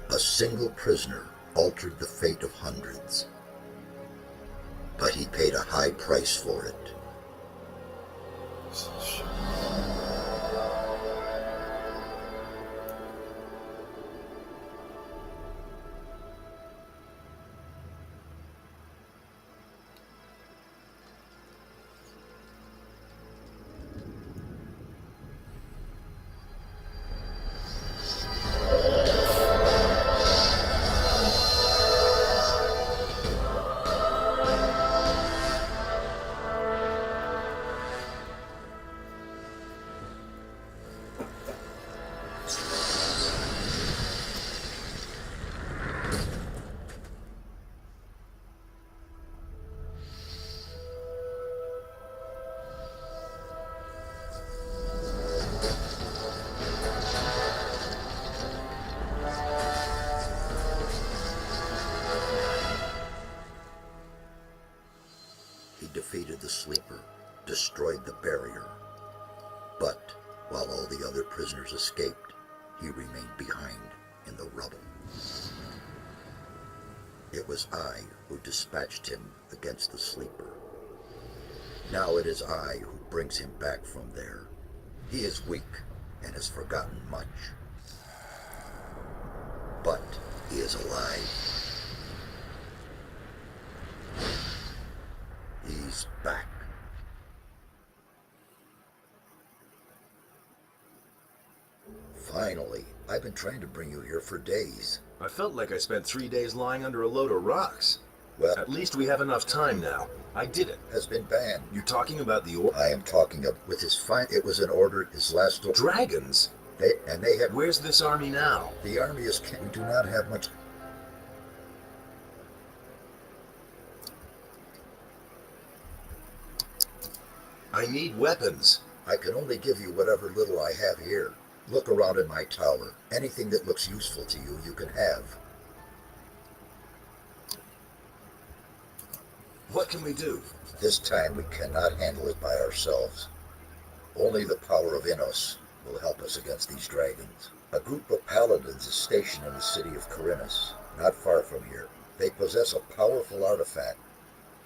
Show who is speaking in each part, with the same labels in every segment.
Speaker 1: A single prisoner altered the fate of hundreds, but he paid a high price for it. He defeated the Sleeper, destroyed the barrier, but while all the other prisoners escaped, he remained behind in the rubble. It was I who dispatched him against the Sleeper. Now it is I who brings him back from there. He is weak and has forgotten much. But he is alive. He's back. Finally, I've been trying to bring you here for days.
Speaker 2: I felt like I spent 3 days lying under a load of rocks.
Speaker 1: Well,
Speaker 2: at least we have enough time now. I did it.
Speaker 1: Has been banned.
Speaker 2: You're talking about the order?
Speaker 1: I am talking of with his it was an order, his last order.
Speaker 2: Dragons?
Speaker 1: They have...
Speaker 2: Where's this army now?
Speaker 1: The army is... We do not have much...
Speaker 2: I need weapons.
Speaker 1: I can only give you whatever little I have here. Look around in my tower. Anything that looks useful to you, you can have.
Speaker 2: What can we do?
Speaker 1: This time we cannot handle it by ourselves. Only the power of Innos will help us against these dragons. A group of paladins is stationed in the city of Corinus, not far from here. They possess a powerful artifact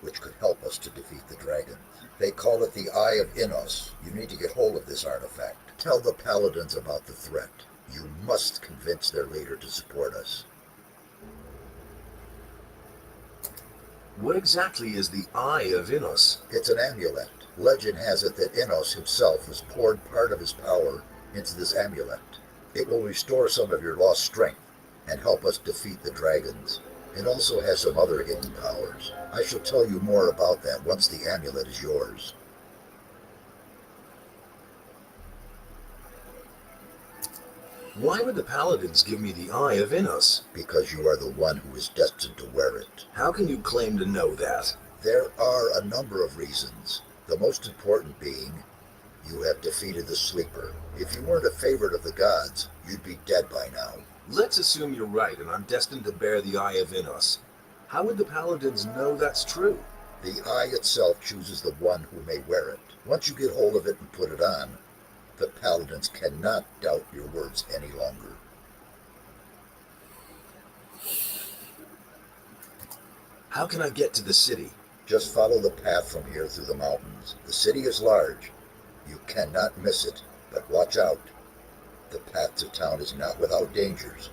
Speaker 1: which could help us to defeat the dragons. They call it the Eye of Innos. You need to get hold of this artifact. Tell the paladins about the threat. You must convince their leader to support us.
Speaker 2: What exactly is the Eye of Innos?
Speaker 1: It's an amulet. Legend has it that Innos himself has poured part of his power into this amulet. It will restore some of your lost strength and help us defeat the dragons. It also has some other hidden powers. I shall tell you more about that once the amulet is yours.
Speaker 2: Why would the paladins give me the Eye of Innos?
Speaker 1: Because you are the one who is destined to wear it.
Speaker 2: How can you claim to know that?
Speaker 1: There are a number of reasons. The most important being, you have defeated the Sleeper. If you weren't a favorite of the gods, you'd be dead by now.
Speaker 2: Let's assume you're right and I'm destined to bear the Eye of Innos. How would the paladins know that's true?
Speaker 1: The Eye itself chooses the one who may wear it. Once you get hold of it and put it on, the paladins cannot doubt your words any longer.
Speaker 2: How can I get to the city?
Speaker 1: Just follow the path from here through the mountains. The city is large. You cannot miss it, but watch out. The path to town is not without dangers,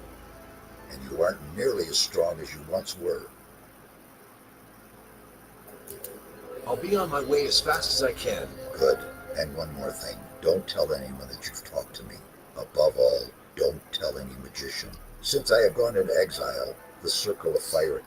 Speaker 1: and you aren't nearly as strong as you once were.
Speaker 2: I'll be on my way as fast as I can.
Speaker 1: Good. And one more thing. Don't tell anyone that you've talked to me. Above all, don't tell any magician. Since I have gone into exile, the Circle of Fire...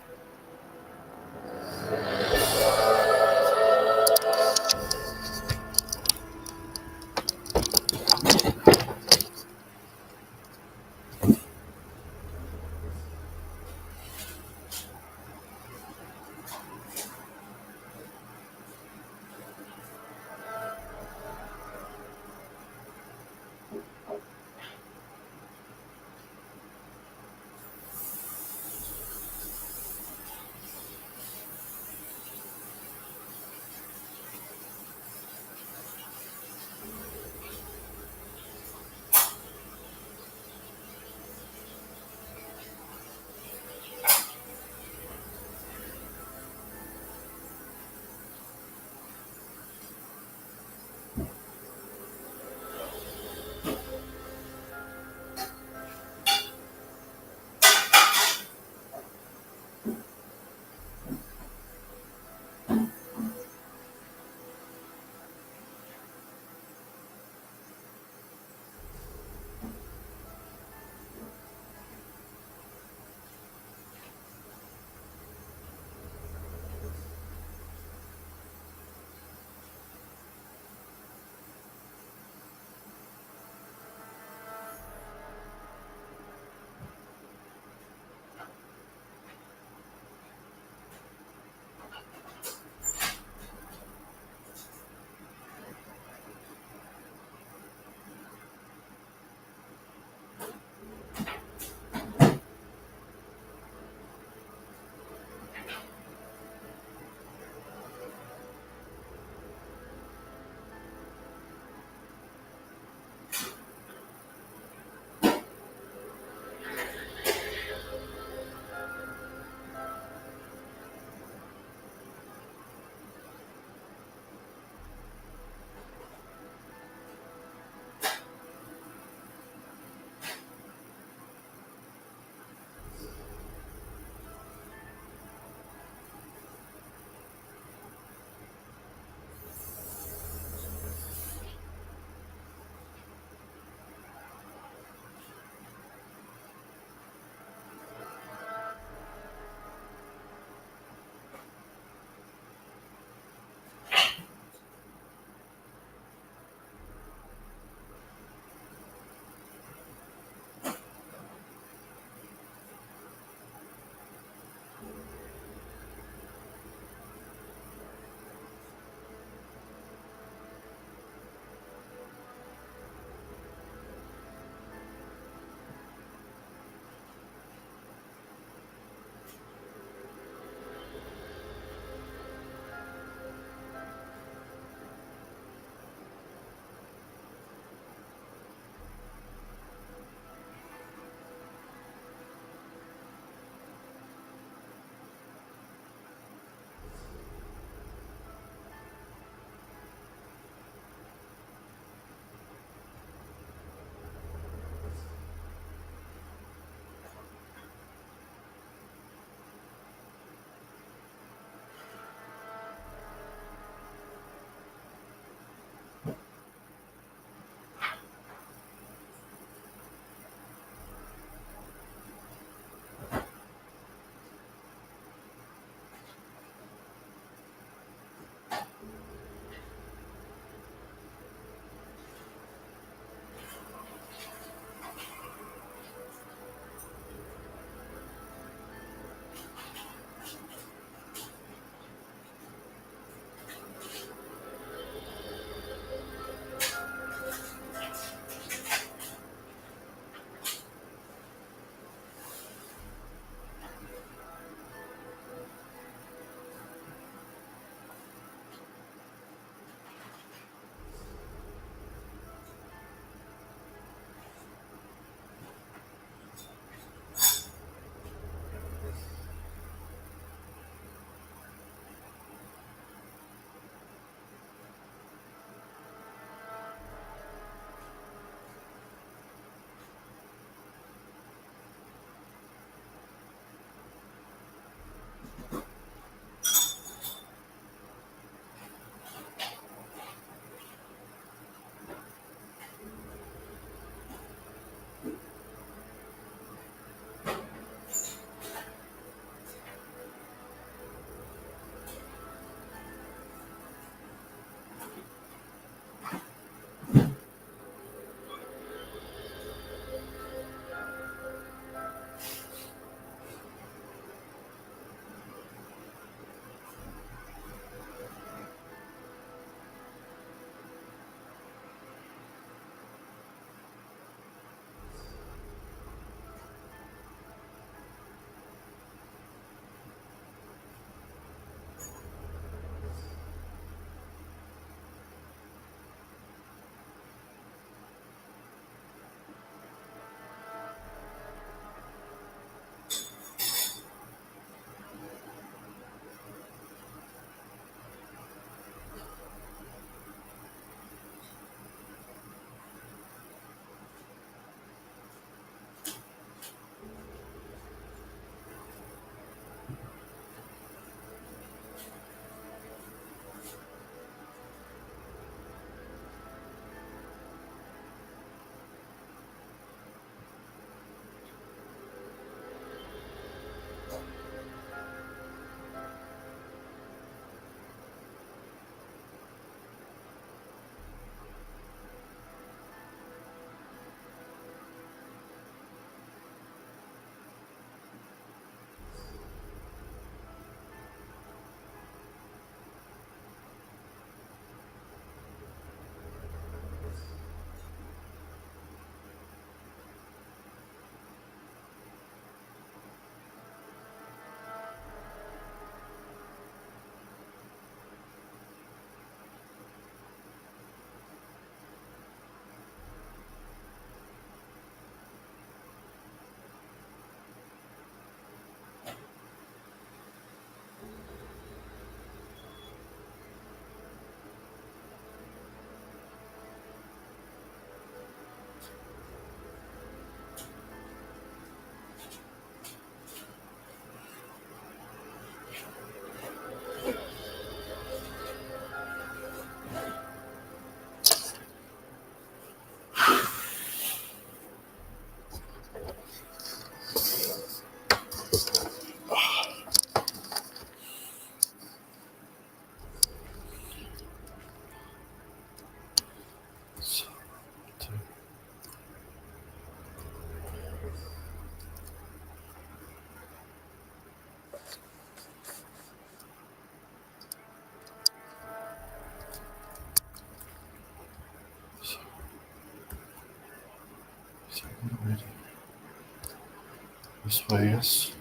Speaker 3: this way, yes.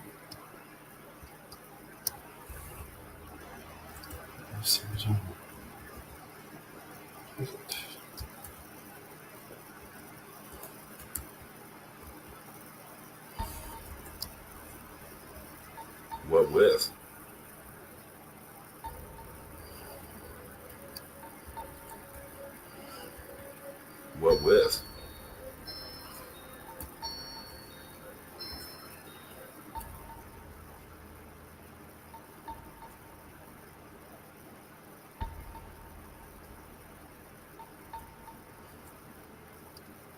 Speaker 3: This is
Speaker 2: What with? What with?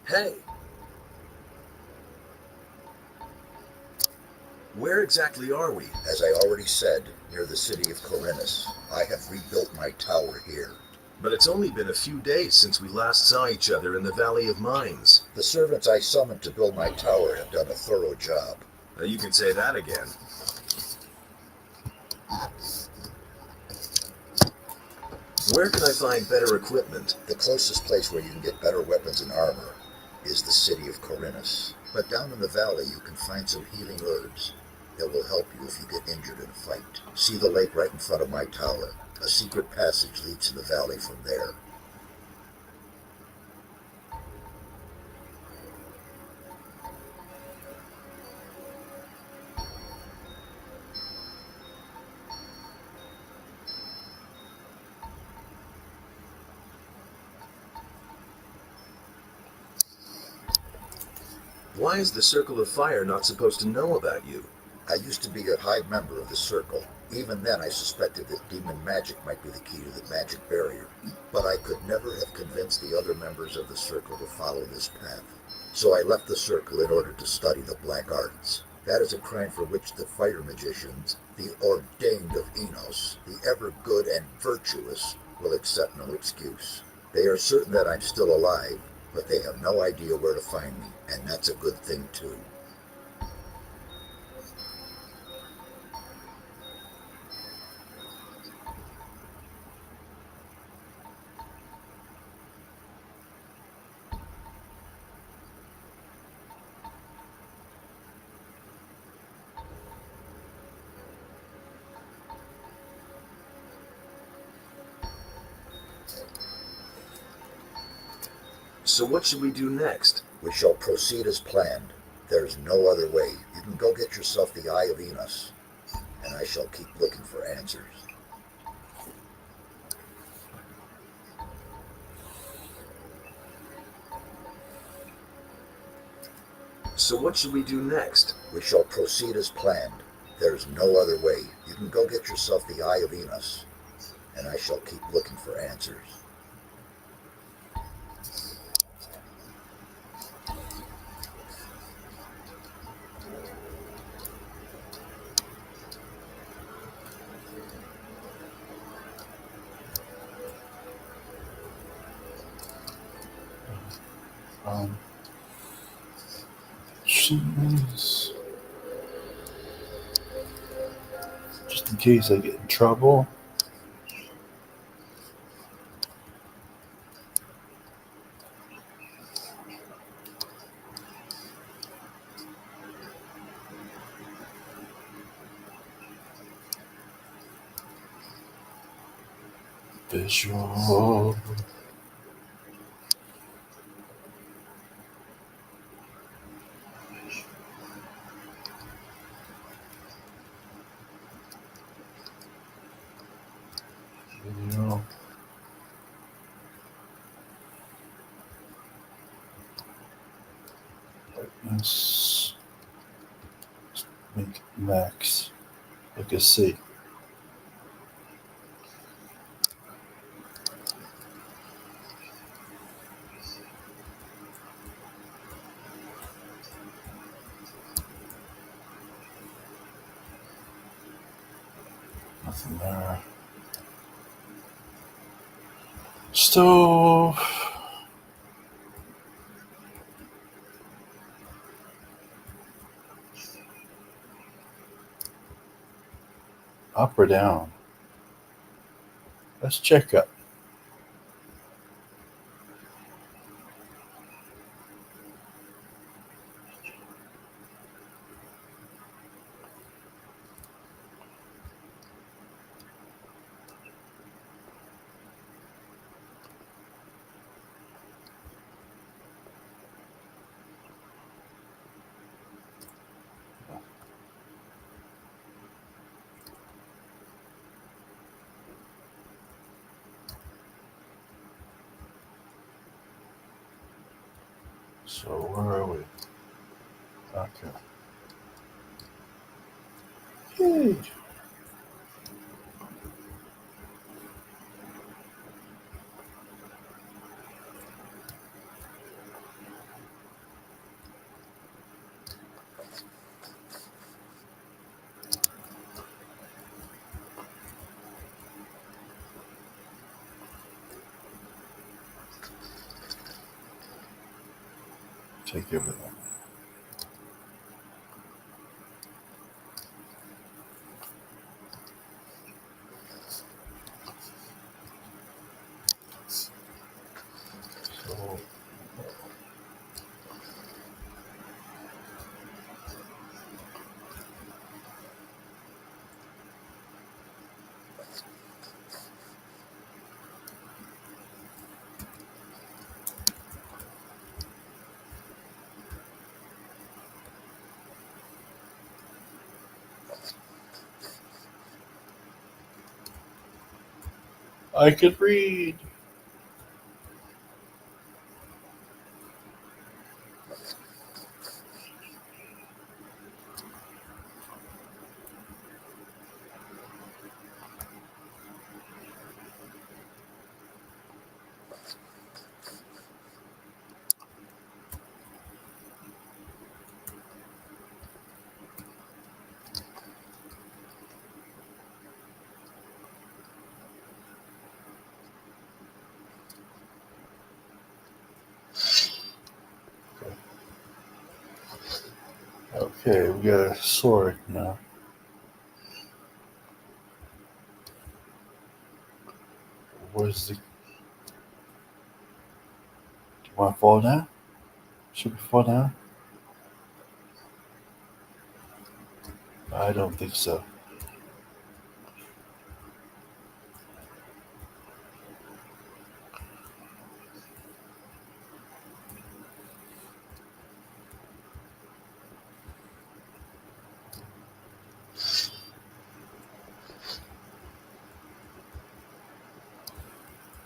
Speaker 2: Hey! Where exactly are we?
Speaker 1: As I already said, near the city of Corinus. I have rebuilt my tower here.
Speaker 2: But it's only been a few days since we last saw each other in the Valley of Mines.
Speaker 1: The servants I summoned to build my tower have done a thorough job.
Speaker 2: You can say that again. Where can I find better equipment?
Speaker 1: The closest place where you can get better weapons and armor is the city of Corinus. But down in the valley you can find some healing herbs that will help you if you get injured in a fight. See the lake right in front of my tower. A secret passage leads to the valley from there.
Speaker 2: Why is the Circle of Fire not supposed to know about you?
Speaker 1: I used to be a high member of the Circle. Even then I suspected that demon magic might be the key to the magic barrier. But I could never have convinced the other members of the Circle to follow this path. So I left the Circle in order to study the black arts. That is a crime for which the fire magicians, the ordained of Enos, the ever good and virtuous, will accept no excuse. They are certain that I'm still alive, but they have no idea where to find me, and that's a good thing too.
Speaker 2: So what should we do next?
Speaker 1: We shall proceed as planned. There is no other way. You can go get yourself the Eye of Enos, and I shall keep looking for answers.
Speaker 2: So what should we do next?
Speaker 1: We shall proceed as planned. There is no other way. You can go get yourself the Eye of Enos, and I shall keep looking for answers.
Speaker 3: Jeez. Just in case I get in trouble. Visual. Video. Brightness. Make it max. Like a C. Nothing there. Stove. Up or down? Let's check up. So where are we? Okay. Yay. Take everything. So I could read. Okay, we got a sword now. Where's the? Do you want to fall down? Should we fall down? I don't think so.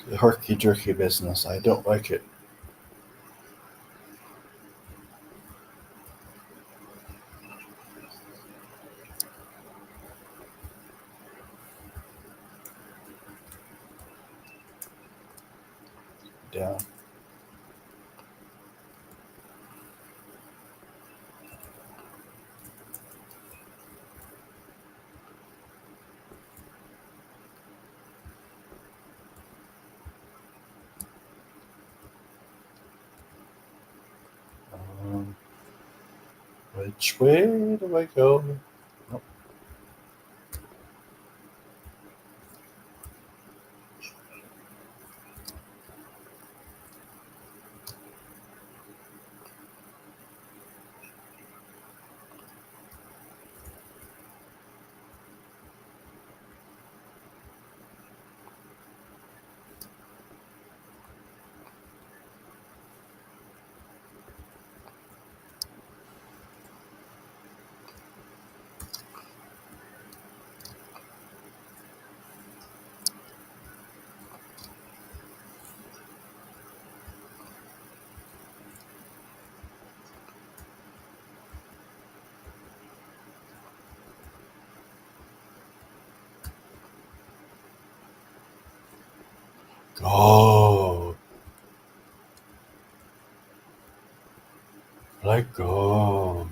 Speaker 3: The herky jerky business. I don't like it. Down. Um, which way do I go? Nope. Go. Let go.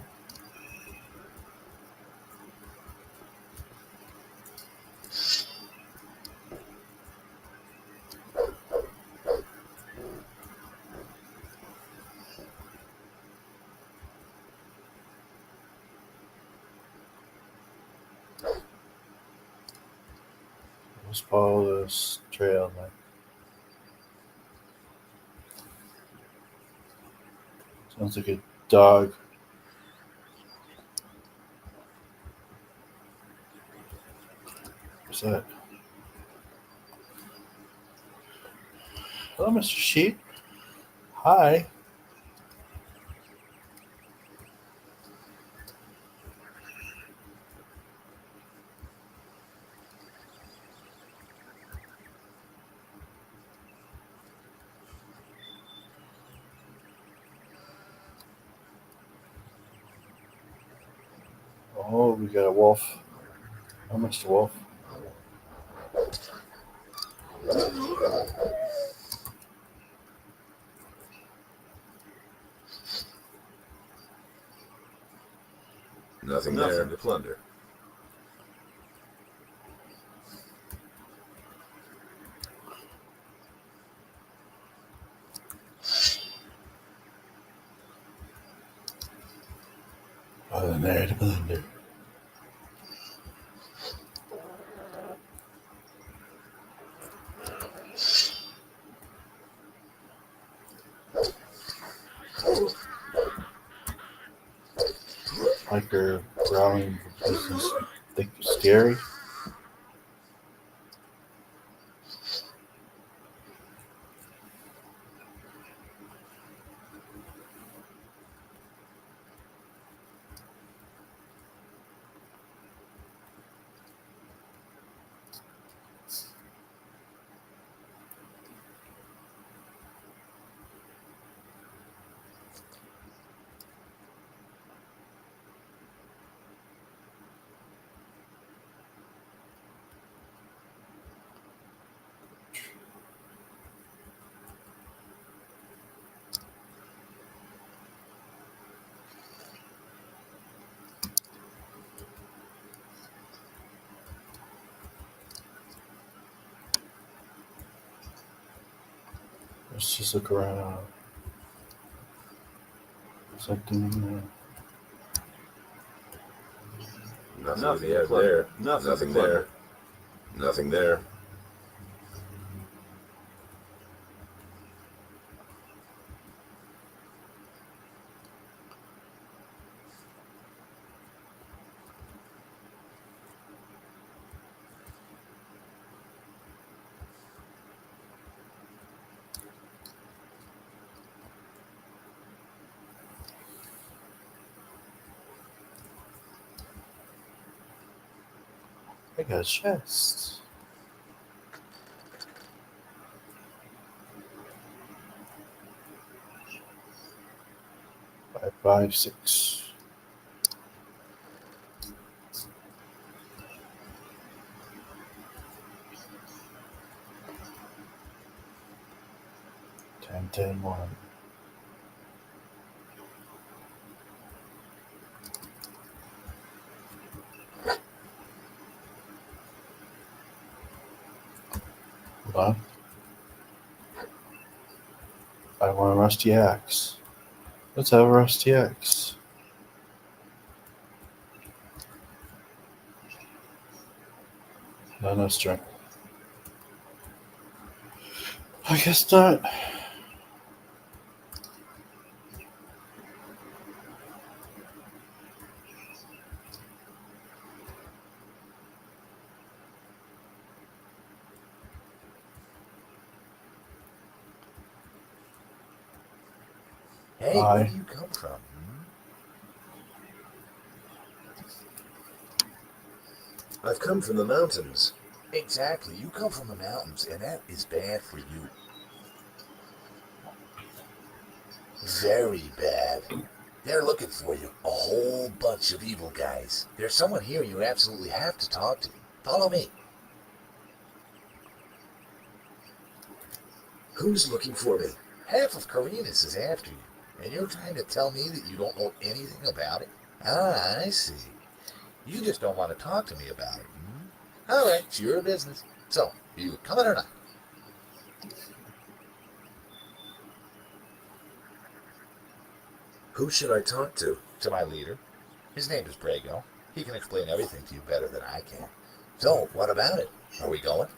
Speaker 3: Let's follow this trail. Then. Sounds like a dog. What's that? Hello, Mr. Sheep. Hi. Oh, we got a wolf. Oh, Mr. Wolf.
Speaker 2: Nothing there to plunder.
Speaker 3: Nothing there to plunder. Like her growling business. Think scary. Let's just look around. Something.
Speaker 2: Nothing there. Nothing there. Nothing there.
Speaker 3: I got a chest. Five, five, six. Ten, one. Hold on. I want a rusty axe. Let's have a rusty axe. No strength. I guess not.
Speaker 1: Hey,
Speaker 3: Hi.
Speaker 1: where do you come from?
Speaker 2: I've come from the mountains.
Speaker 1: Exactly. You come from the mountains, and that is bad for you. Very bad. They're looking for you. A whole bunch of evil guys. There's someone here you absolutely have to talk to. Follow me.
Speaker 2: Who's looking for me?
Speaker 1: Half of Carinus is after you, and you're trying to tell me that you don't know anything about it? Ah, I see. You just don't want to talk to me about it. All right, it's your business. So, you coming or not?
Speaker 2: Who should I talk to?
Speaker 1: To my leader. His name is Brago. He can explain everything to you better than I can. So, what about it? Are we going?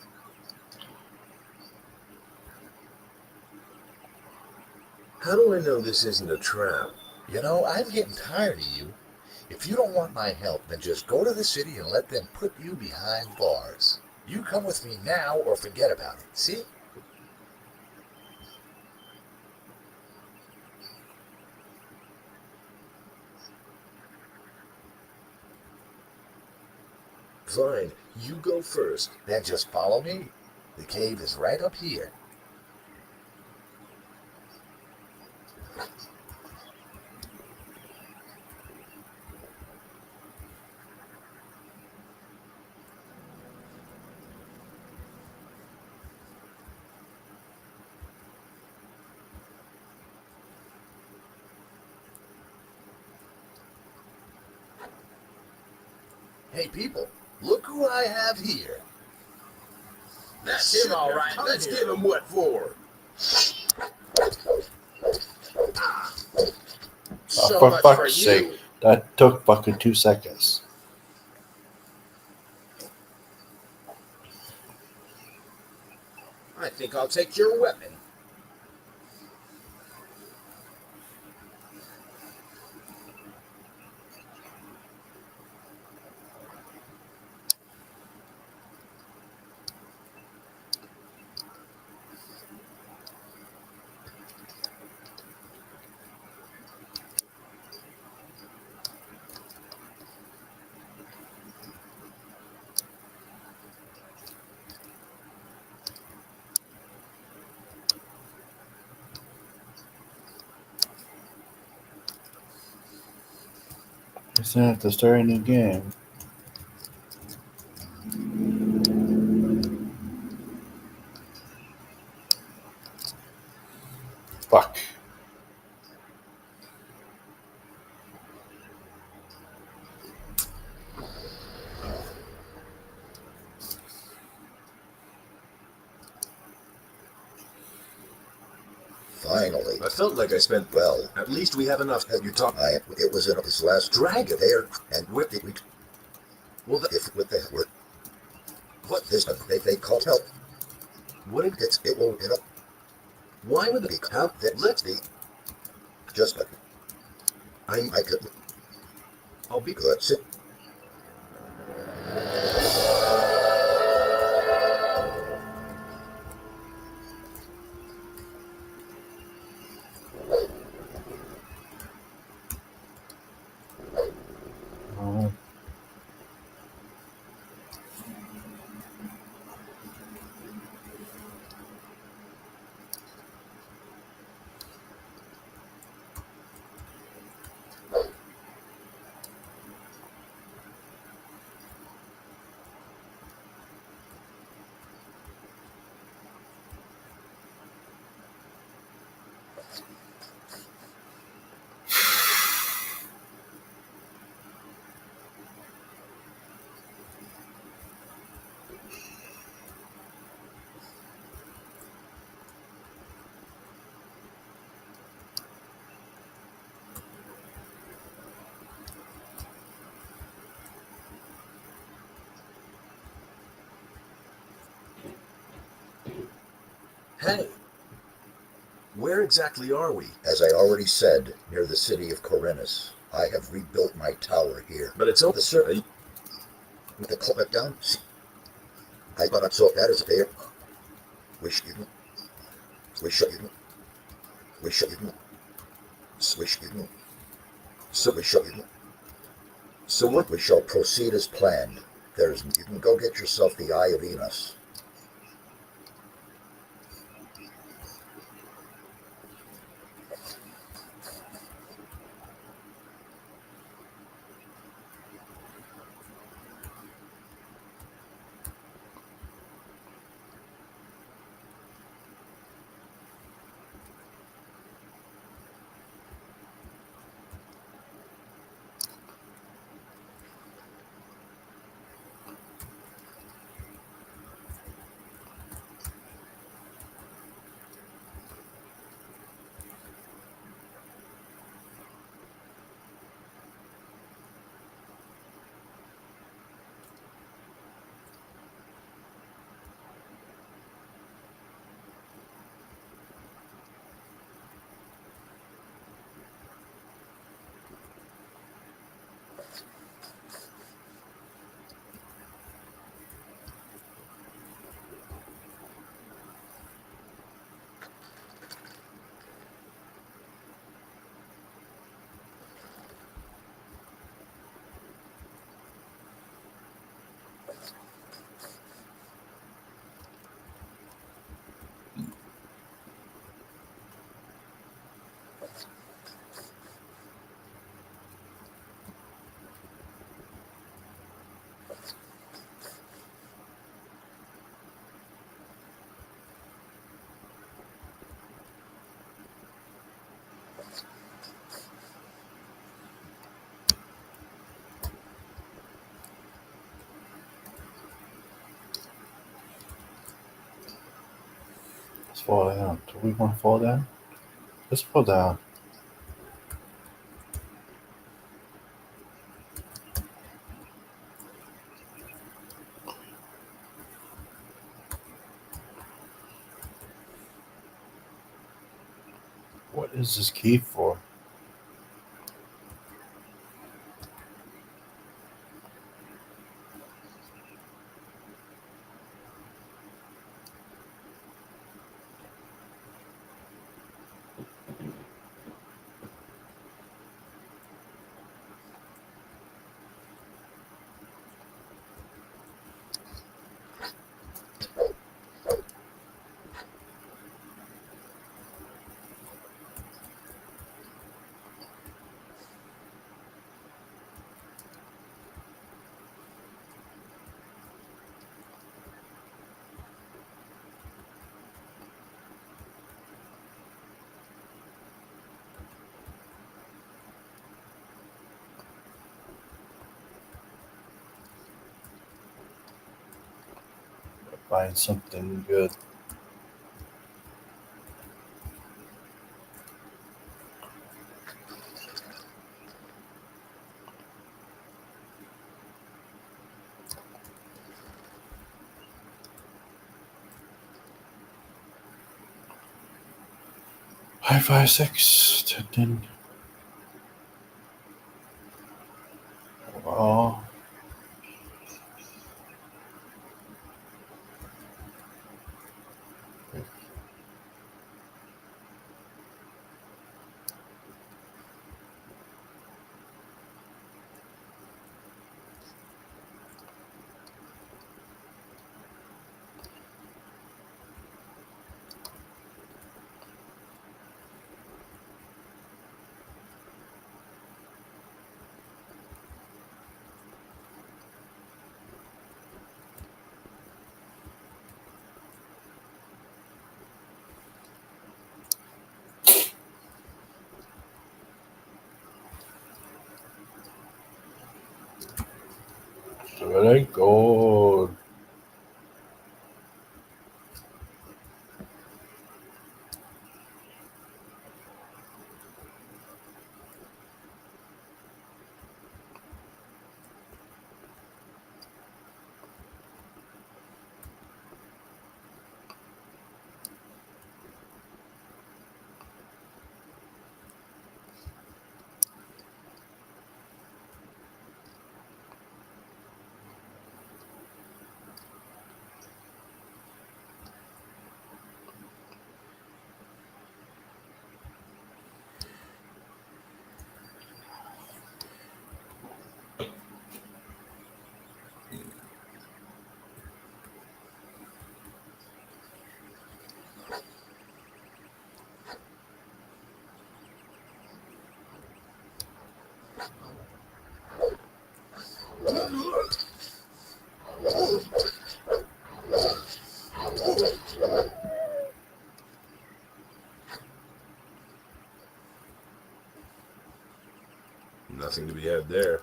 Speaker 2: How do I know this isn't a trap?
Speaker 1: You know, I'm getting tired of you. If you don't want my help, then just go to the city and let them put you behind bars. You come with me now or forget about it. See?
Speaker 2: Fine, you go first.
Speaker 1: Then just follow me. The cave is right up here.
Speaker 2: Hey, people, look who I have here. That's him, all right. Let's give him what for. So
Speaker 3: For
Speaker 2: much
Speaker 3: fuck's
Speaker 2: for
Speaker 3: sake,
Speaker 2: you.
Speaker 3: that took fucking 2 seconds.
Speaker 2: I think I'll take your weapon.
Speaker 3: Just have to start a new game. Fuck.
Speaker 1: Finally.
Speaker 2: I felt like I spent.
Speaker 1: Well,
Speaker 2: At least we have enough that you're talking.
Speaker 1: it was in his last
Speaker 2: Dragon
Speaker 1: there, and
Speaker 2: What?
Speaker 1: did we?
Speaker 2: Well,
Speaker 1: If with the word,
Speaker 2: what?
Speaker 1: this they called help.
Speaker 2: What did?
Speaker 1: It will
Speaker 2: Why would the? How? Let's.
Speaker 1: be just like I could
Speaker 2: I'll be.
Speaker 1: good sit.
Speaker 3: Oh.
Speaker 2: Hey. Where exactly are we?
Speaker 1: As I already said, near the city of Corinus. I have rebuilt my tower here.
Speaker 2: But it's over.
Speaker 1: The survey with the climate down. I thought I saw that as there. Wish you, wish you, wish you, wish you. So we shall.
Speaker 2: So what?
Speaker 1: We shall proceed as planned. You can go get yourself the Eye of Enos.
Speaker 3: Let's fall down. Do we want to fall down? Let's fall down. What is this key for? Find something good. High 5, 6, 10. Oh. So it ain't gold.
Speaker 2: Nothing to be had there.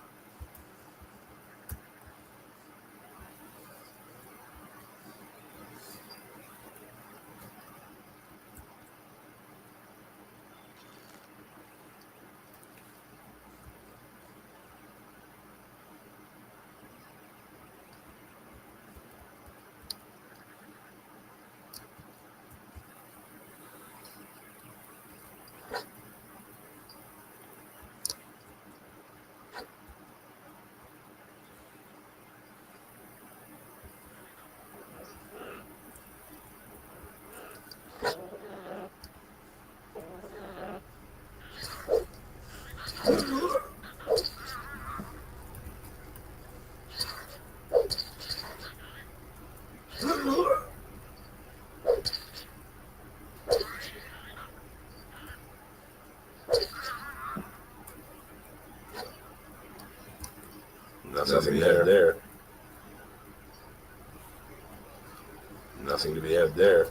Speaker 2: Nothing to be had there. Nothing to be had there.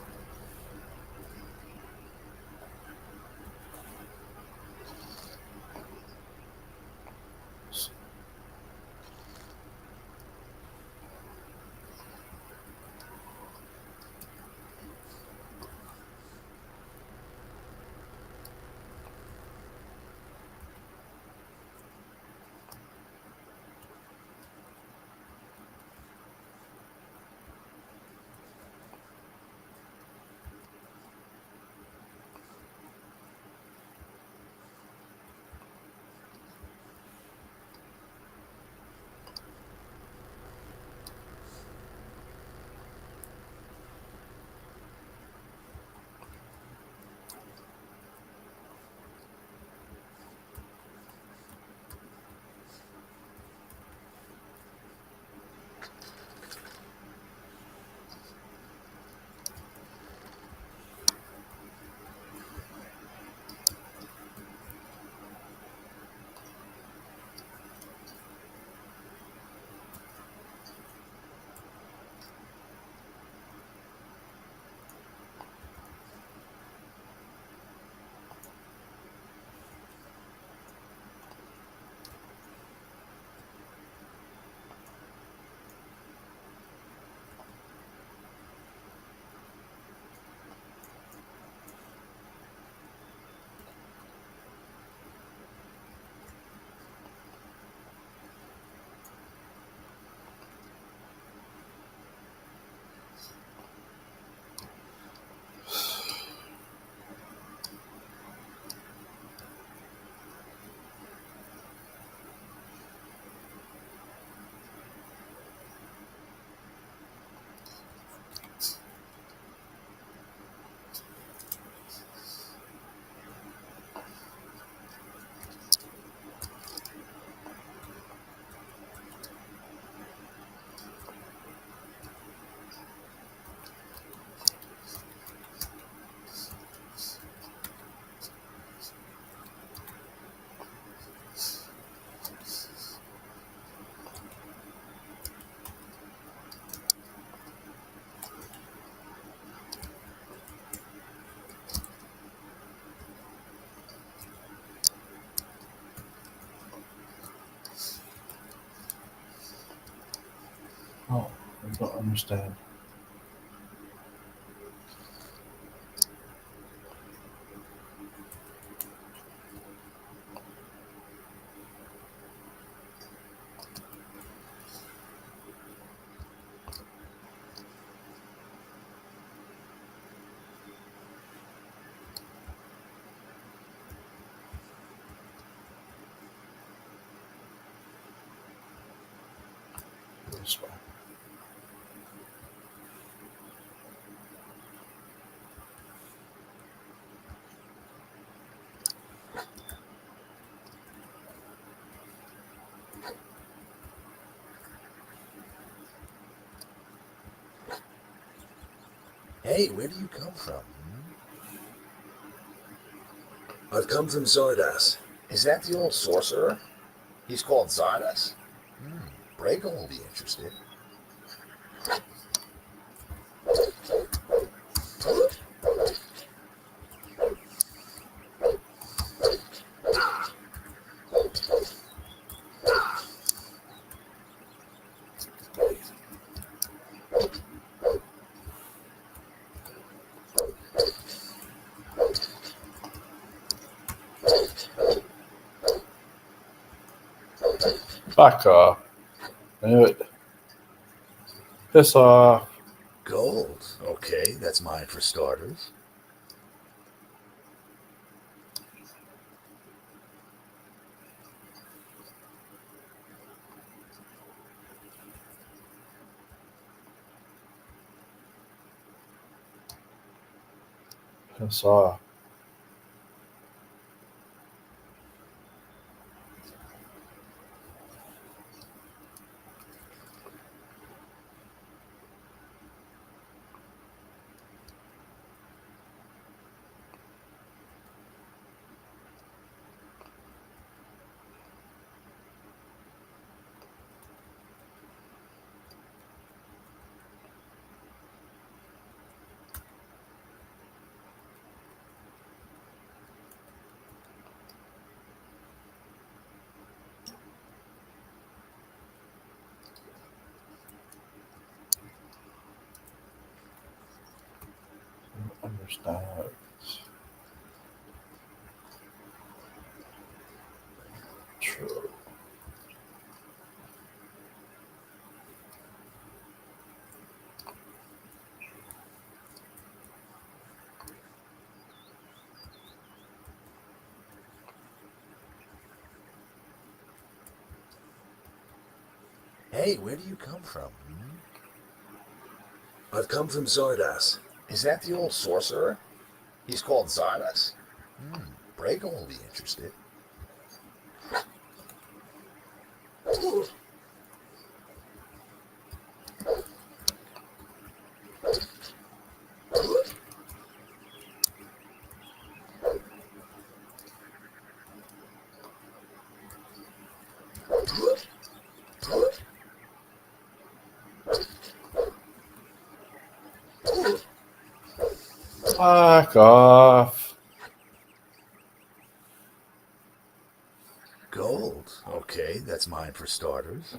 Speaker 3: don't understand. This way.
Speaker 2: Hey, where do you come from? I've come from Zardas.
Speaker 1: Is that the old sorcerer? He's called Zardas? Brago will be interested.
Speaker 3: Back off. I knew it. Piss off.
Speaker 1: Gold. Okay, that's mine for starters.
Speaker 3: Piss off. I don't understand. True.
Speaker 1: Hey, where do you come from?
Speaker 2: I've come from Zardas.
Speaker 1: Is that the old sorcerer? He's called Zardas? Brago will be interested.
Speaker 3: Back off.
Speaker 1: Gold. Okay, that's mine for starters.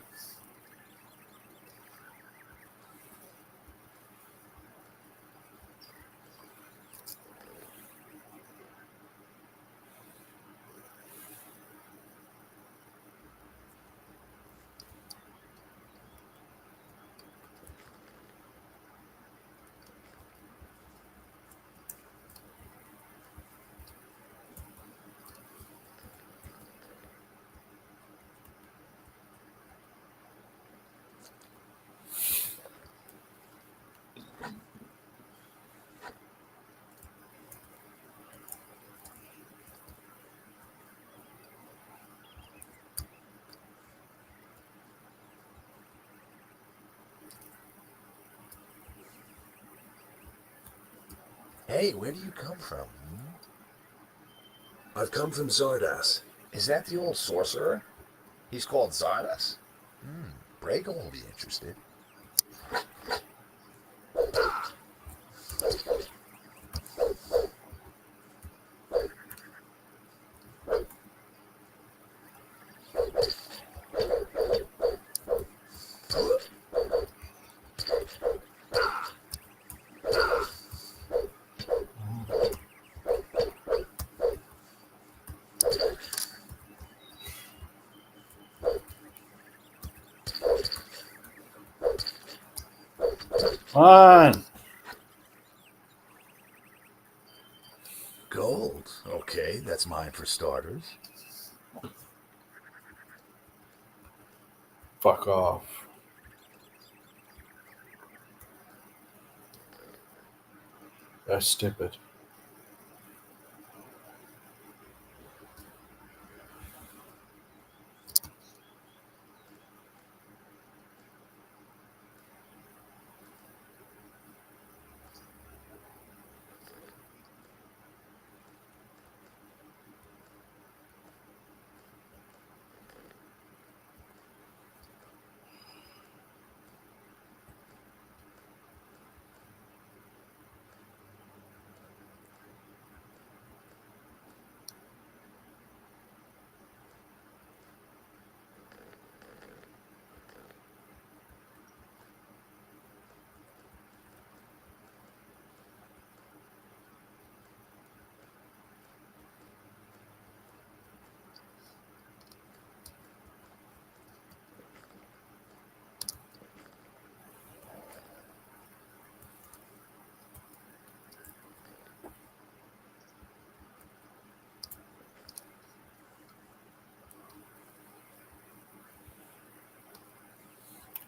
Speaker 1: Hey, where do you come from?
Speaker 2: I've come from Zardas.
Speaker 1: Is that the old sorcerer? He's called Zardas? Brago will be interested.
Speaker 3: on.
Speaker 4: Gold. Okay, that's mine for starters.
Speaker 3: Fuck off. That's stupid.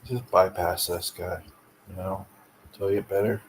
Speaker 3: Just bypass this guy, you know, until you get better.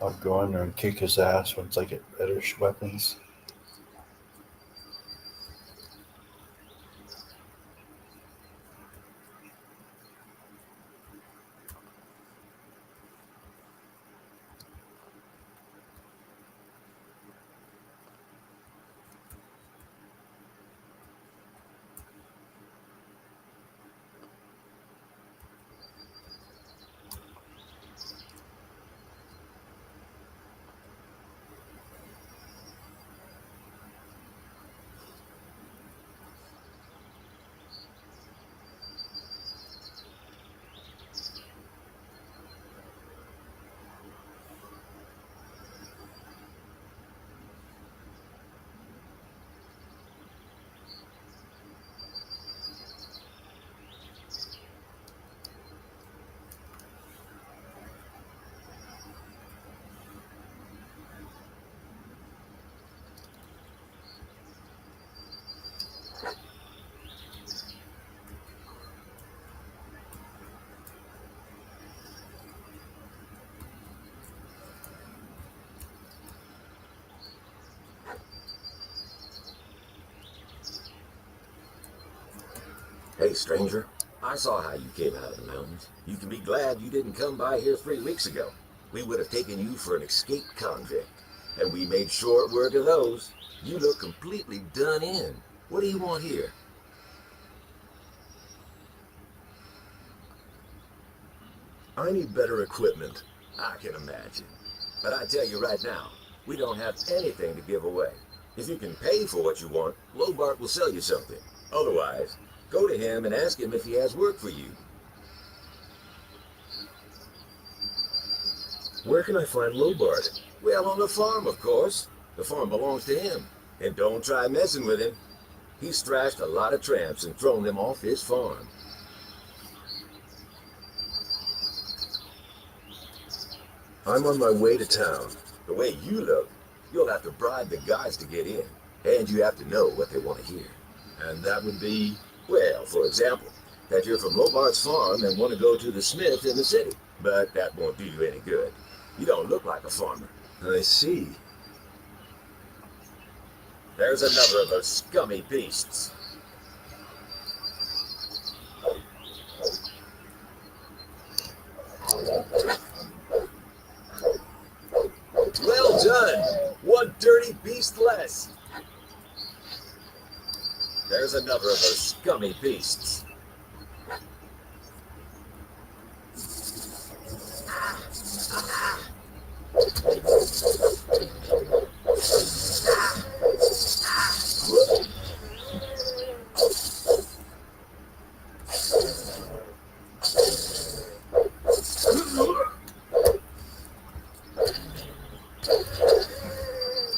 Speaker 3: I'll go in there and kick his ass once I get better weapons.
Speaker 2: Hey, stranger. I saw how you came out of the mountains. You can be glad you didn't come by here 3 weeks ago. We would have taken you for an escaped convict. And we made short work of those. You look completely done in. What do you want here? I need better equipment. I can imagine. But I tell you right now, we don't have anything to give away. If you can pay for what you want, Lobart will sell you something. Otherwise, go to him and ask him if he has work for you. Where can I find Lobart? Well, on the farm, of course. The farm belongs to him. And don't try messing with him. He's thrashed a lot of tramps and thrown them off his farm. I'm on my way to town. The way you look, you'll have to bribe the guys to get in. And you have to know what they want to hear. And that would be, well, for example, that you're from Lobart's farm and want to go to the smith in the city. But that won't do you any good. You don't look like a farmer.
Speaker 3: I see.
Speaker 2: There's another of those scummy beasts. Well done! One dirty beast less. There's another of those scummy beasts.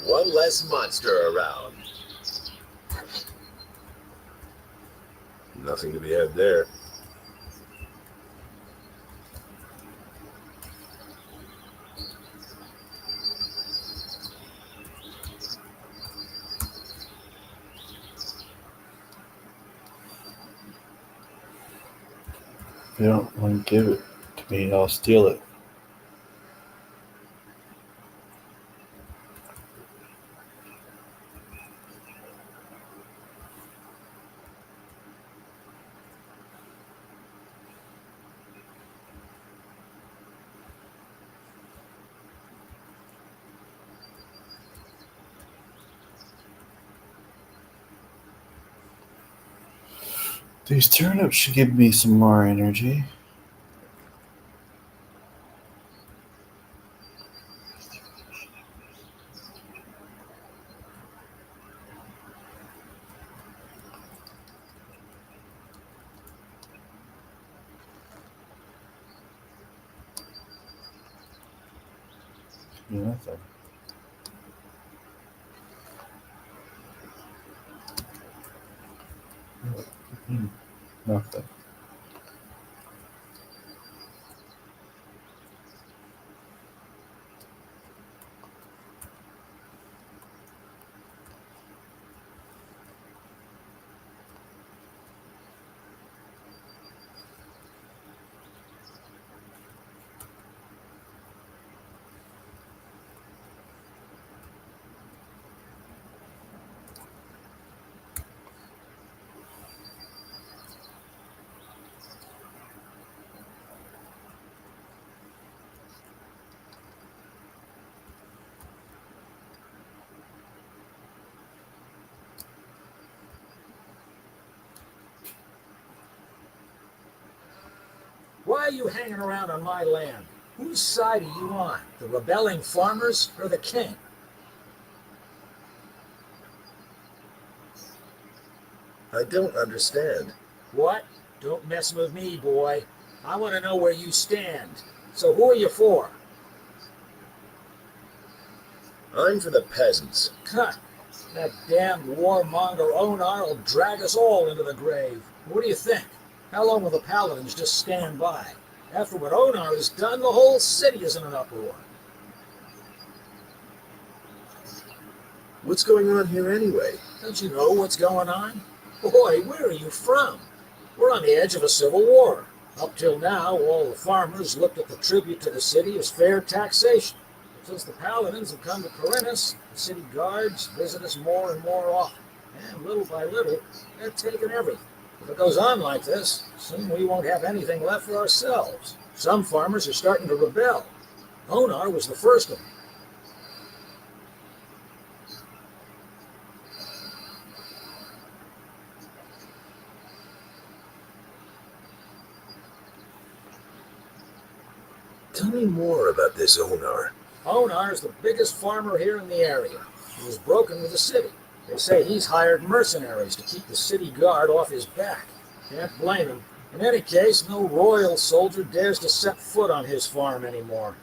Speaker 2: One less monster around.
Speaker 3: Nothing to be had there. If you don't want to give it to me, I'll steal it. These turnips should give me some more energy. Nothing. Nothing.
Speaker 5: Why are you hanging around on my land? Whose side are you on? The rebelling farmers or the king?
Speaker 2: I don't understand.
Speaker 5: What? Don't mess with me, boy. I want to know where you stand. So who are you for?
Speaker 2: I'm for the peasants.
Speaker 5: Huh. That damned warmonger Onar will drag us all into the grave. What do you think? How long will the paladins just stand by? After what Onar has done, the whole city is in an uproar.
Speaker 2: What's going on here anyway?
Speaker 5: Don't you know what's going on? Boy, where are you from? We're on the edge of a civil war. Up till now, all the farmers looked at the tribute to the city as fair taxation. But since the paladins have come to Corinthus, the city guards visit us more and more often. And little by little, they're taking everything. If it goes on like this, soon we won't have anything left for ourselves. Some farmers are starting to rebel. Onar was the first of them.
Speaker 2: Tell me more about this Onar.
Speaker 5: Onar is the biggest farmer here in the area. He was broken with the city. They say he's hired mercenaries to keep the city guard off his back. Can't blame him. In any case, no royal soldier dares to set foot on his farm anymore.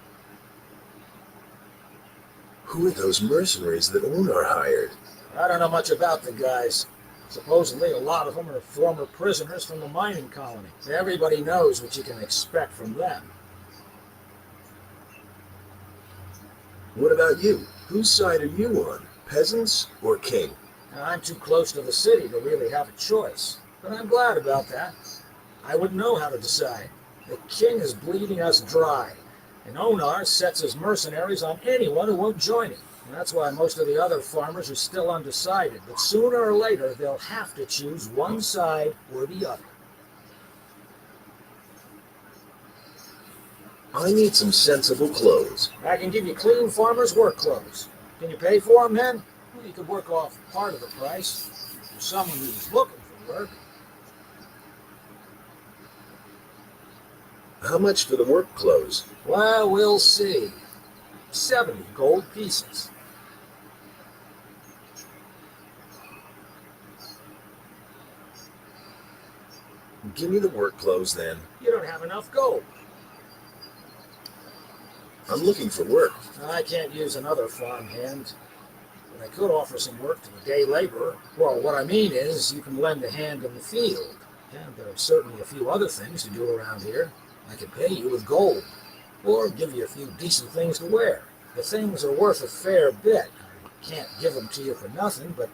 Speaker 2: Who are those mercenaries that Onar hired?
Speaker 5: I don't know much about the guys. Supposedly, a lot of them are former prisoners from the mining colony. Everybody knows what you can expect from them.
Speaker 2: What about you? Whose side are you on? Peasants or king?
Speaker 5: I'm too close to the city to really have a choice, but I'm glad about that. I wouldn't know how to decide. The king is bleeding us dry, and Onar sets his mercenaries on anyone who won't join him. And that's why most of the other farmers are still undecided, but sooner or later they'll have to choose one side or the other.
Speaker 2: I need some sensible clothes.
Speaker 5: I can give you clean farmer's work clothes. Can you pay for them then? Well, you could work off part of the price for someone who's looking for work.
Speaker 2: How much for the work clothes?
Speaker 5: Well, we'll see. 70 gold pieces.
Speaker 2: Give me the work clothes then.
Speaker 5: You don't have enough gold.
Speaker 2: I'm looking for work.
Speaker 5: I can't use another farmhand, but I could offer some work to a day laborer. Well, what I mean is, you can lend a hand in the field. And there are certainly a few other things to do around here. I could pay you with gold, or give you a few decent things to wear. The things are worth a fair bit. I can't give them to you for nothing, but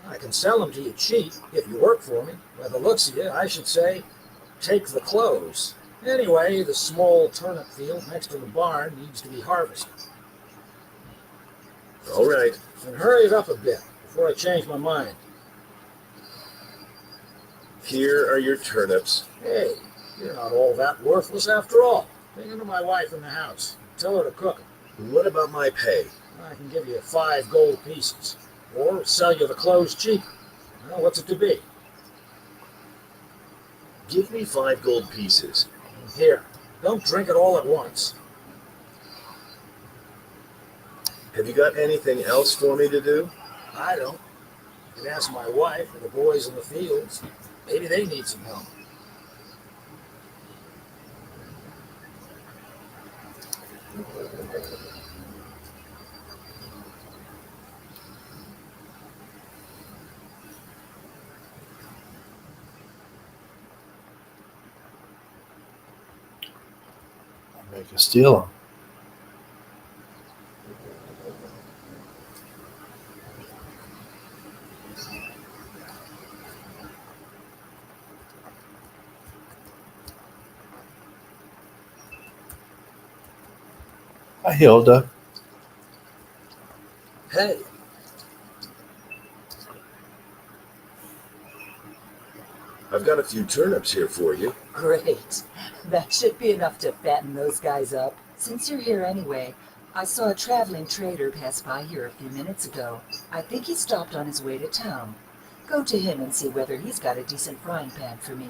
Speaker 5: I can sell them to you cheap if you work for me. By the looks of you, I should say, take the clothes. Anyway, the small turnip field next to the barn needs to be harvested.
Speaker 2: All right.
Speaker 5: And hurry it up a bit before I change my mind.
Speaker 2: Here are your turnips.
Speaker 5: Hey, you're not all that worthless after all. Bring them to my wife in the house. Tell her to cook them.
Speaker 2: What about my pay?
Speaker 5: I can give you 5 gold pieces. Or sell you the clothes cheap. Well, what's it to be?
Speaker 2: Give me 5 gold pieces.
Speaker 5: Here, don't drink it all at once.
Speaker 2: Have you got anything else for me to do?
Speaker 5: I don't. You can ask my wife or the boys in the fields. Maybe they need some help.
Speaker 3: Make a steal 'em. Hi, Hilda.
Speaker 2: Hey, I've got a few turnips here for you.
Speaker 6: Great. That should be enough to fatten those guys up. Since you're here anyway, I saw a traveling trader pass by here a few minutes ago. I think he stopped on his way to town. Go to him and see whether he's got a decent frying pan for me.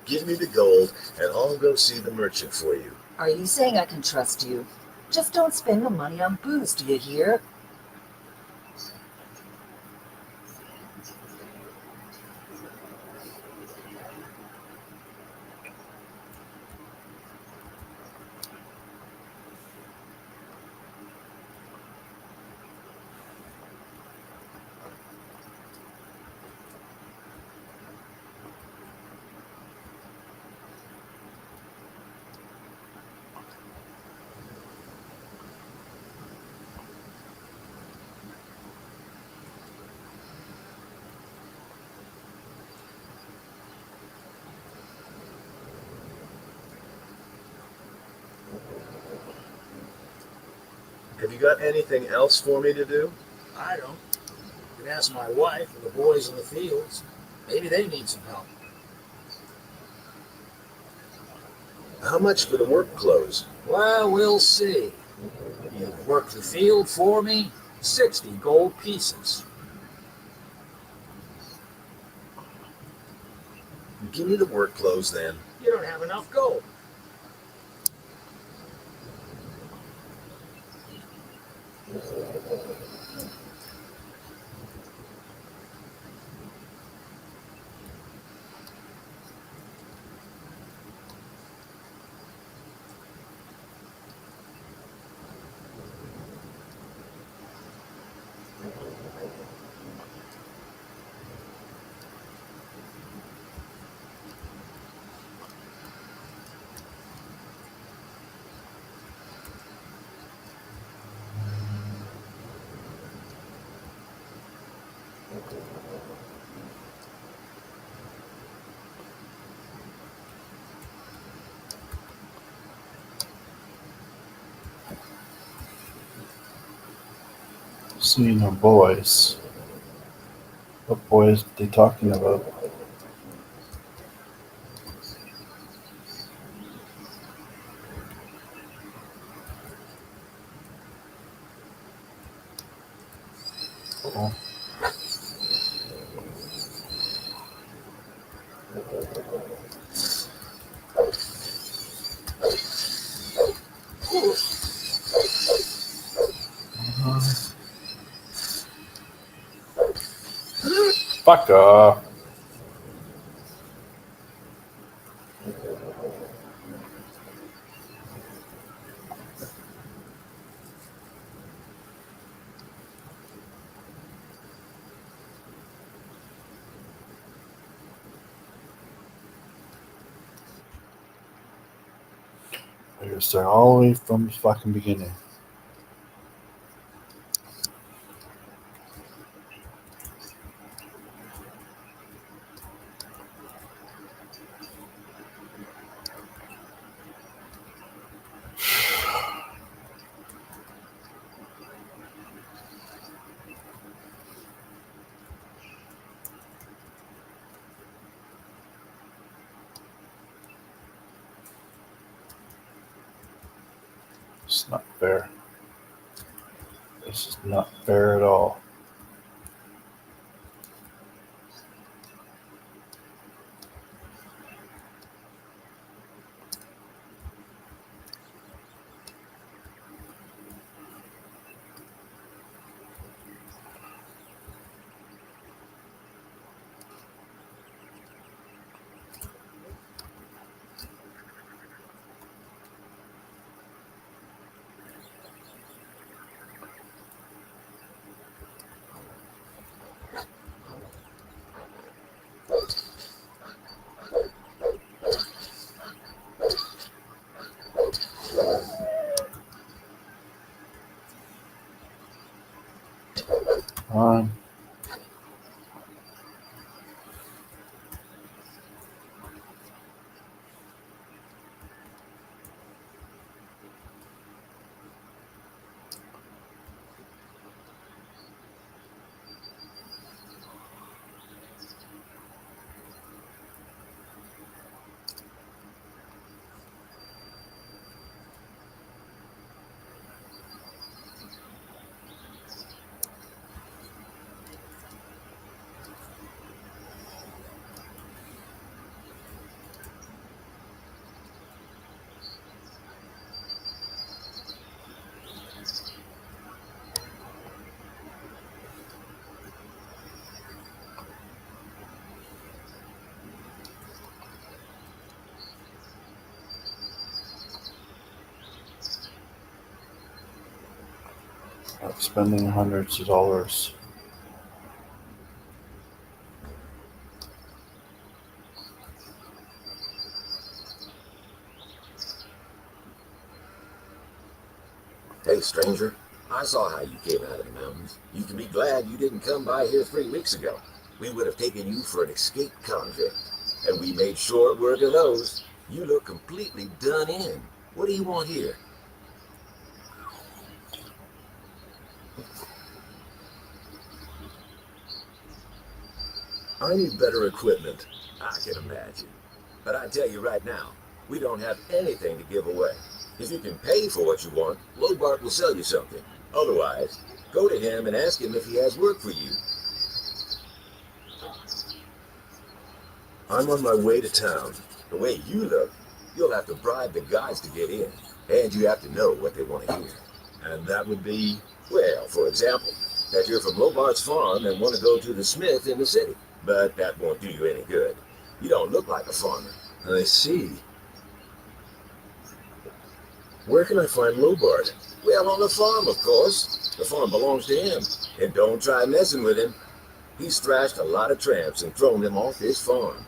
Speaker 2: Give me the gold, and I'll go see the merchant for you.
Speaker 6: Are you saying I can trust you? Just don't spend the money on booze, do you hear?
Speaker 2: Have you got anything else for me to do?
Speaker 5: I don't. You can ask my wife or the boys in the fields. Maybe they need some help.
Speaker 2: How much for the work clothes?
Speaker 5: Well, we'll see. You work the field for me? 60 gold pieces.
Speaker 2: Give me the work clothes then.
Speaker 5: You don't have enough gold.
Speaker 3: Seeing our boys. What boys are they talking about? Oh, fuck off. I gotta start all the way from the fucking beginning. It's not fair. This is not fair at all. Um, not spending hundreds of dollars.
Speaker 2: Hey, stranger. I saw how you came out of the mountains. You can be glad you didn't come by here 3 weeks ago. We would have taken you for an escaped convict. And we made short work of those. You look completely done in. What do you want here? I need better equipment. I can imagine. But I tell you right now, we don't have anything to give away. If you can pay for what you want, Lobart will sell you something. Otherwise, go to him and ask him if he has work for you. I'm on my way to town. The way you look, you'll have to bribe the guys to get in. And you have to know what they want to hear. And that would be, well, for example, that you're from Lobart's farm and want to go to the smith in the city. But that won't do you any good. You don't look like a farmer. I see. Where can I find Lobart? Well, on the farm, of course. The farm belongs to him. And don't try messing with him. He's thrashed a lot of tramps and thrown them off his farm.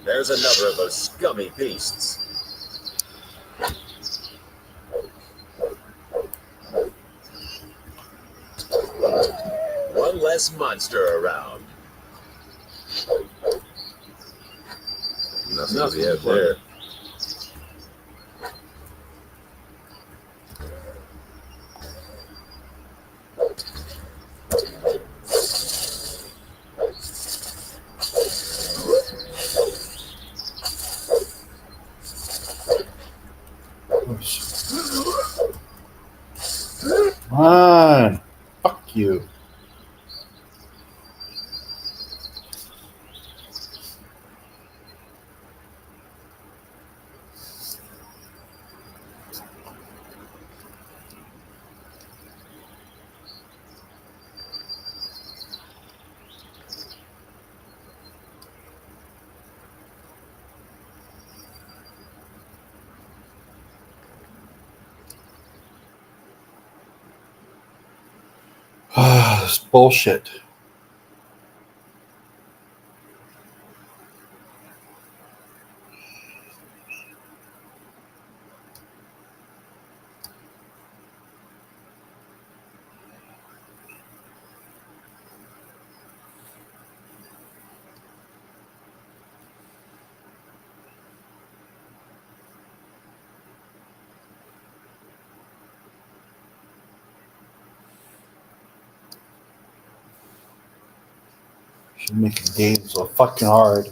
Speaker 2: There's another of those scummy beasts. less monster around. Nothing we have there.
Speaker 3: Come on. Fuck you. This bullshit. Should make the game so fucking hard.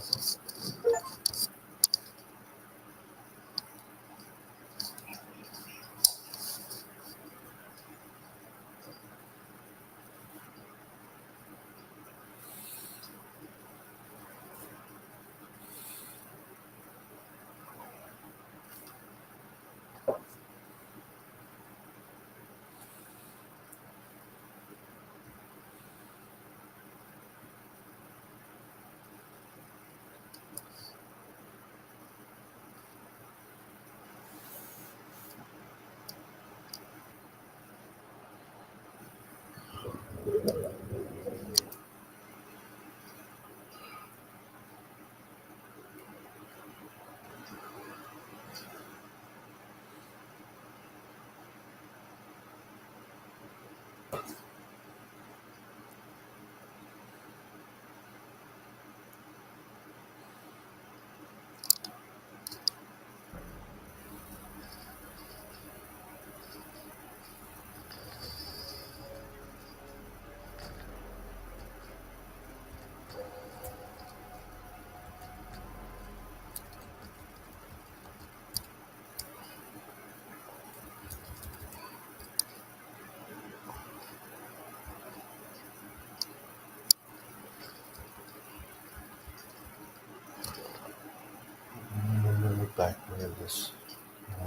Speaker 3: Back where this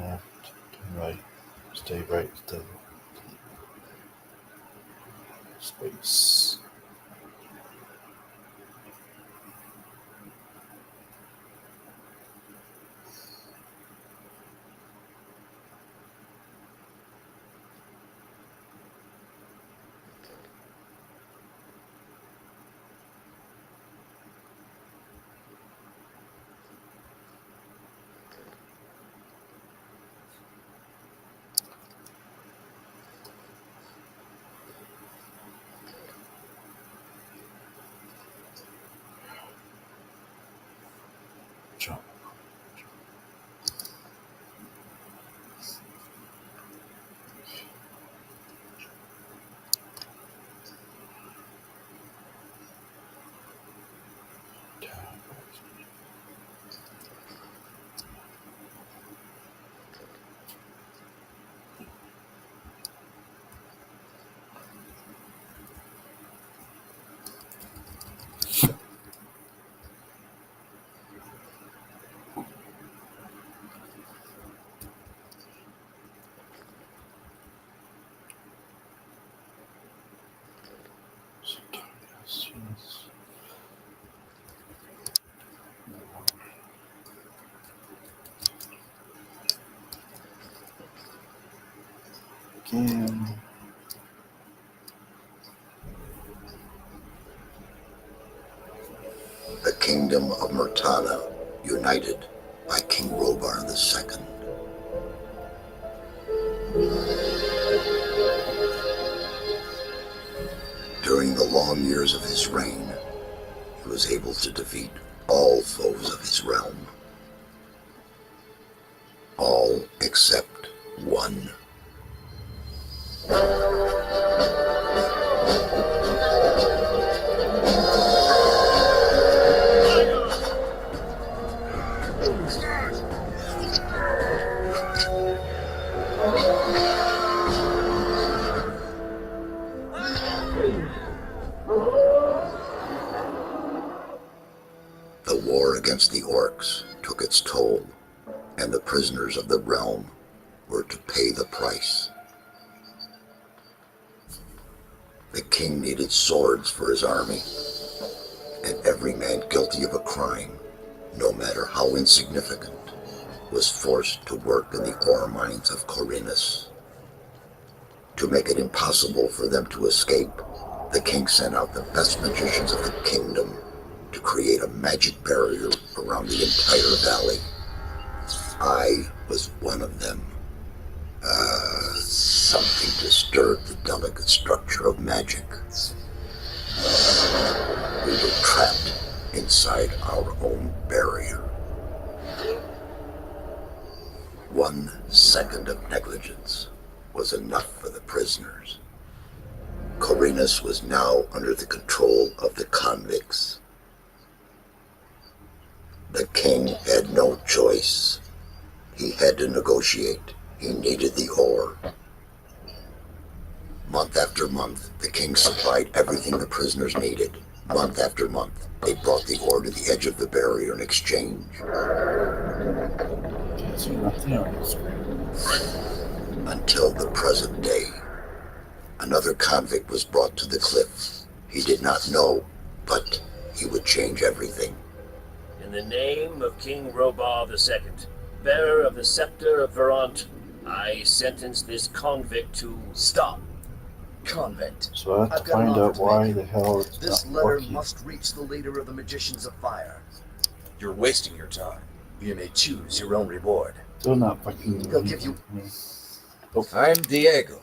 Speaker 3: left, turn right, stay right, stay space. Jump. Yes. Again.
Speaker 1: The kingdom of Murtada, united by King Robar II. During the long long years of his reign, he was able to defeat all foes of his realm. All except one. The war against the orcs took its toll, and the prisoners of the realm were to pay the price. The king needed swords for his army, and every man guilty of a crime, no matter how insignificant, was forced to work in the ore mines of Corinus. To make it impossible for them to escape, the king sent out the best magicians of the kingdom to create a magic barrier around the entire valley. I was one of them. Something disturbed the delicate structure of magic. We were trapped inside our own barrier. 1 second of negligence was enough for the prisoners. Corinus was now under the control of the convicts. The king had no choice. He had to negotiate. He needed the ore. Month after month, the king supplied everything the prisoners needed. Month after month, they brought the ore to the edge of the barrier in exchange.
Speaker 3: Can't see nothing on the screen.
Speaker 1: Until the present day. Another convict was brought to the cliff. He did not know, but he would change everything.
Speaker 7: In the name of King Robah II, bearer of the scepter of Veront, I sentence this convict to
Speaker 8: stop. Convict.
Speaker 3: So I have
Speaker 8: I've
Speaker 3: to
Speaker 8: got an
Speaker 3: find
Speaker 8: offer
Speaker 3: out
Speaker 8: to
Speaker 3: why
Speaker 8: make.
Speaker 3: the hell it's
Speaker 8: This
Speaker 3: not
Speaker 8: letter
Speaker 3: working.
Speaker 8: must reach the leader of the Magicians of Fire. You're wasting your time. You may choose your own reward.
Speaker 3: Still not fucking.
Speaker 8: He'll give you.
Speaker 3: Oh.
Speaker 8: I'm Diego.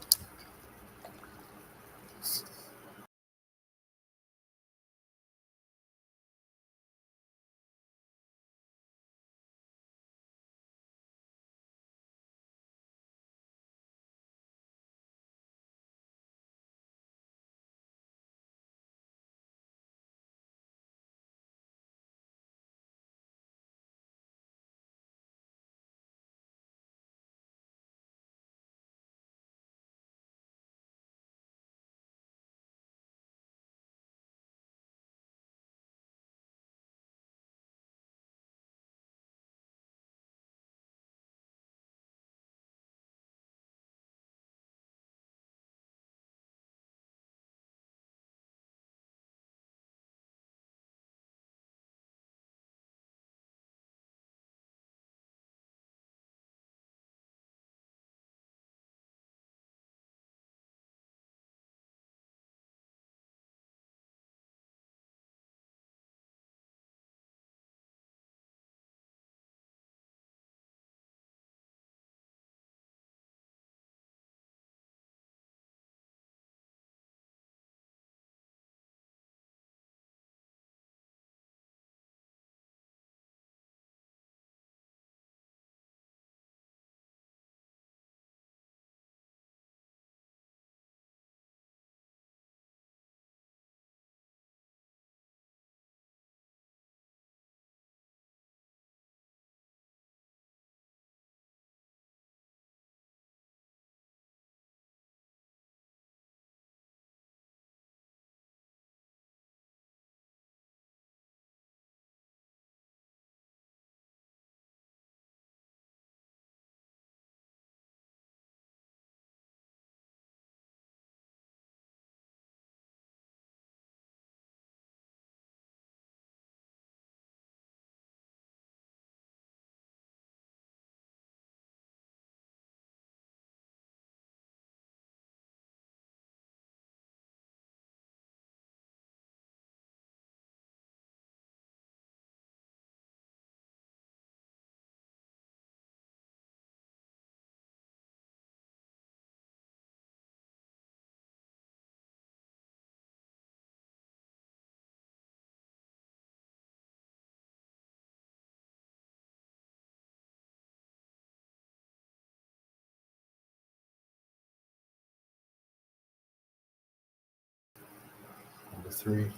Speaker 3: 3.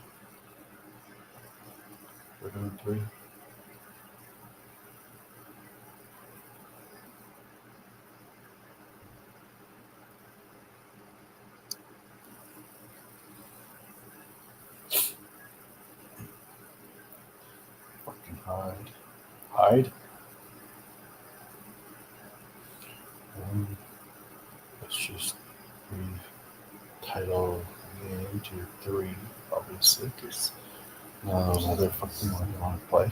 Speaker 3: We're doing 3. Fucking hide. Hide? Let's just retitle the game to 3, obviously, because none of those other fucking ones want to play.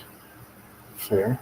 Speaker 3: Fair.